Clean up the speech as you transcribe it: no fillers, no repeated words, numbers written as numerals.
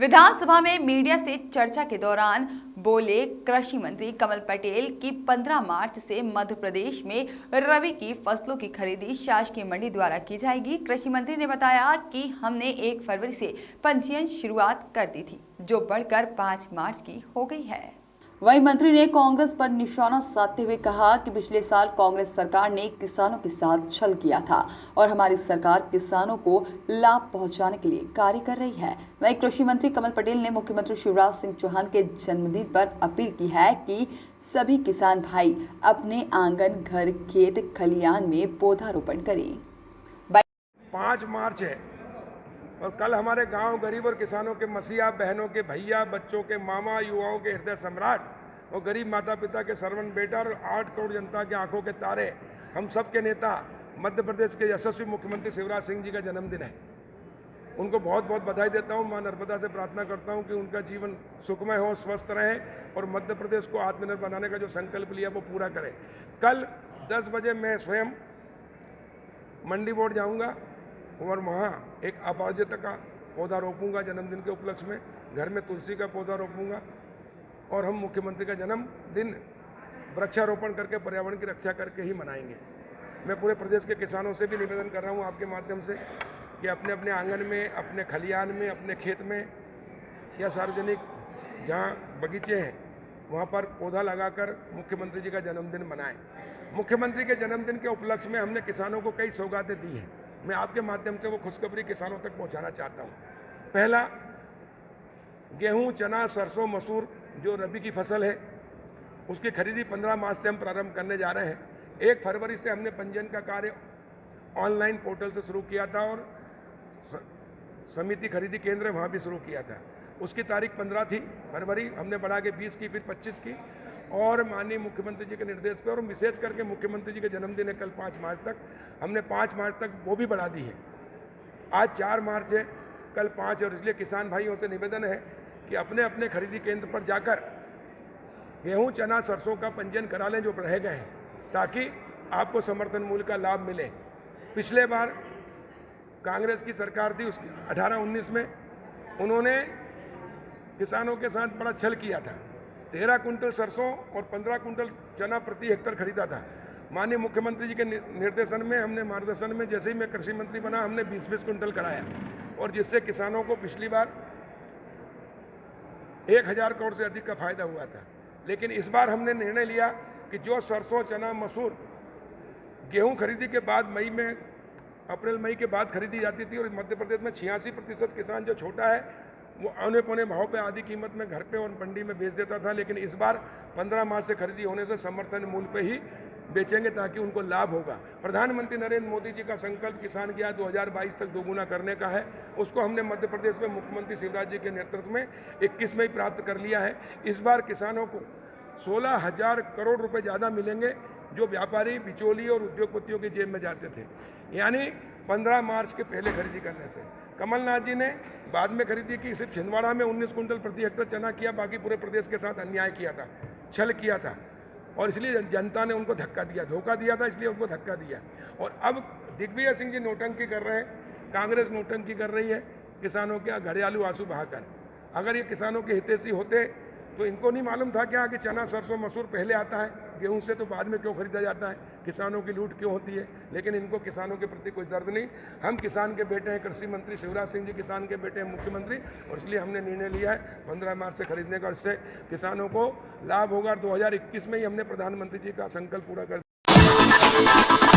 विधानसभा में मीडिया से चर्चा के दौरान बोले कृषि मंत्री कमल पटेल कि 15 मार्च से मध्य प्रदेश में रबी की फसलों की खरीदी शासकीय मंडी द्वारा की जाएगी। कृषि मंत्री ने बताया कि हमने 1 फरवरी से पंजीयन शुरुआत कर दी थी, जो बढ़कर 5 मार्च की हो गई है। वहीं मंत्री ने कांग्रेस पर निशाना साधते हुए कहा कि पिछले साल कांग्रेस सरकार ने किसानों के साथ छल किया था और हमारी सरकार किसानों को लाभ पहुंचाने के लिए कार्य कर रही है। वहीं कृषि मंत्री कमल पटेल ने मुख्यमंत्री शिवराज सिंह चौहान के जन्मदिन पर अपील की है कि सभी किसान भाई अपने आंगन, घर, खेत खलियान में पौधारोपण करें। 5 मार्च है और कल हमारे गांव गरीब और किसानों के मसीहा, बहनों के भैया, बच्चों के मामा, युवाओं के हृदय सम्राट और गरीब माता पिता के सरवन बेटा और 8 करोड़ जनता की आंखों के तारे, हम सब के नेता मध्य प्रदेश के यशस्वी मुख्यमंत्री शिवराज सिंह जी का जन्मदिन है। उनको बहुत बहुत बधाई देता हूं। मां नर्मदा से प्रार्थना करता हूं कि उनका जीवन सुखमय हो, स्वस्थ रहे और मध्य प्रदेश को आत्मनिर्भर बनाने का जो संकल्प लिया वो पूरा करें। कल 10 बजे मैं स्वयं मंडी बोर्ड जाऊंगा और वहाँ एक अपराजिता का पौधा रोपूंगा जन्मदिन के उपलक्ष्य में, घर में तुलसी का पौधा रोपूंगा और हम मुख्यमंत्री का जन्मदिन वृक्षारोपण करके पर्यावरण की रक्षा करके ही मनाएंगे। मैं पूरे प्रदेश के किसानों से भी निवेदन कर रहा हूँ आपके माध्यम से कि अपने अपने आंगन में, अपने खलियान में, अपने खेत में या सार्वजनिक जहाँ बगीचे हैं वहाँ पर पौधा लगाकर मुख्यमंत्री जी का जन्मदिन मनाएं। मुख्यमंत्री के जन्मदिन के उपलक्ष्य में हमने किसानों को कई सौगातें दी हैं। मैं आपके माध्यम से वो खुशखबरी किसानों तक पहुंचाना चाहता हूं। पहला, गेहूं, चना, सरसों, मसूर जो रबी की फसल है उसकी खरीदी 15 मार्च से हम प्रारंभ करने जा रहे हैं। 1 फरवरी से हमने पंजीयन का कार्य ऑनलाइन पोर्टल से शुरू किया था और समिति खरीदी केंद्र वहां भी शुरू किया था। उसकी तारीख 15 थी फरवरी, हमने बढ़ा के 20 की, फिर 25 की और माननीय मुख्यमंत्री जी के निर्देश पर और विशेष करके मुख्यमंत्री जी के जन्मदिन है कल 5 मार्च तक, हमने 5 मार्च तक वो भी बढ़ा दी है। आज 4 मार्च है, कल 5 और इसलिए किसान भाइयों से निवेदन है कि अपने अपने खरीदी केंद्र पर जाकर गेहूं, चना, सरसों का पंजीयन करा लें जो रह गए हैं, ताकि आपको समर्थन मूल्य का लाभ मिले। पिछले बार कांग्रेस की सरकार थी उसकी 18-19 में, उन्होंने किसानों के साथ बड़ा छल किया था। 13 कुंटल सरसों और 15 कुंटल चना प्रति हेक्टर खरीदा था। माननीय मुख्यमंत्री जी के निर्देशन में, हमने मार्गदर्शन में, जैसे ही मैं कृषि मंत्री बना, हमने 20-20 कुंटल कराया और जिससे किसानों को पिछली बार 1000 करोड़ से अधिक का फायदा हुआ था। लेकिन इस बार हमने निर्णय लिया कि जो सरसों, चना, मसूर गेहूं खरीदी के बाद अप्रैल मई के बाद खरीदी जाती थी और मध्य प्रदेश में 86% किसान जो छोटा है वो औने पौने भाव पे आधी कीमत में घर पे और मंडी में बेच देता था। लेकिन इस बार 15 मार्च से खरीदी होने से समर्थन मूल्य पे ही बेचेंगे ताकि उनको लाभ होगा। प्रधानमंत्री नरेंद्र मोदी जी का संकल्प किसान के 2022 तक दोगुना करने का है, उसको हमने मध्य प्रदेश में मुख्यमंत्री शिवराज जी के नेतृत्व में 21 में ही प्राप्त कर लिया है। इस बार किसानों को 16,000 करोड़ रुपए ज़्यादा मिलेंगे जो व्यापारी, बिचौली और उद्योगपतियों की जेब में जाते थे, यानी 15 मार्च के पहले खरीदी करने से। कमलनाथ जी ने बाद में खरीदी की, सिर्फ छिंदवाड़ा में 19 कुंटल प्रति हेक्टर चना किया, बाकी पूरे प्रदेश के साथ अन्याय किया था, छल किया था और इसलिए जनता ने उनको धक्का दिया, धोखा दिया था, इसलिए उनको धक्का दिया। और अब दिग्विजय सिंह जी नोटंकी कर रहे हैं, कांग्रेस नोटंकी कर रही है किसानों के घड़ियालू आंसू बहाकर। अगर ये किसानों के हितैषी होते तो इनको नहीं मालूम था क्या कि चना, सरसों, मसूर पहले आता है गेहूं से, तो बाद में क्यों खरीदा जाता है, किसानों की लूट क्यों होती है। लेकिन इनको किसानों के प्रति कोई दर्द नहीं। हम किसान के बेटे हैं, कृषि मंत्री शिवराज सिंह जी किसान के बेटे हैं, मुख्यमंत्री, और इसलिए हमने निर्णय लिया है 15 मार्च से खरीदने का। इससे किसानों को लाभ होगा। 2021 में ही हमने प्रधानमंत्री जी का संकल्प पूरा कर दिया।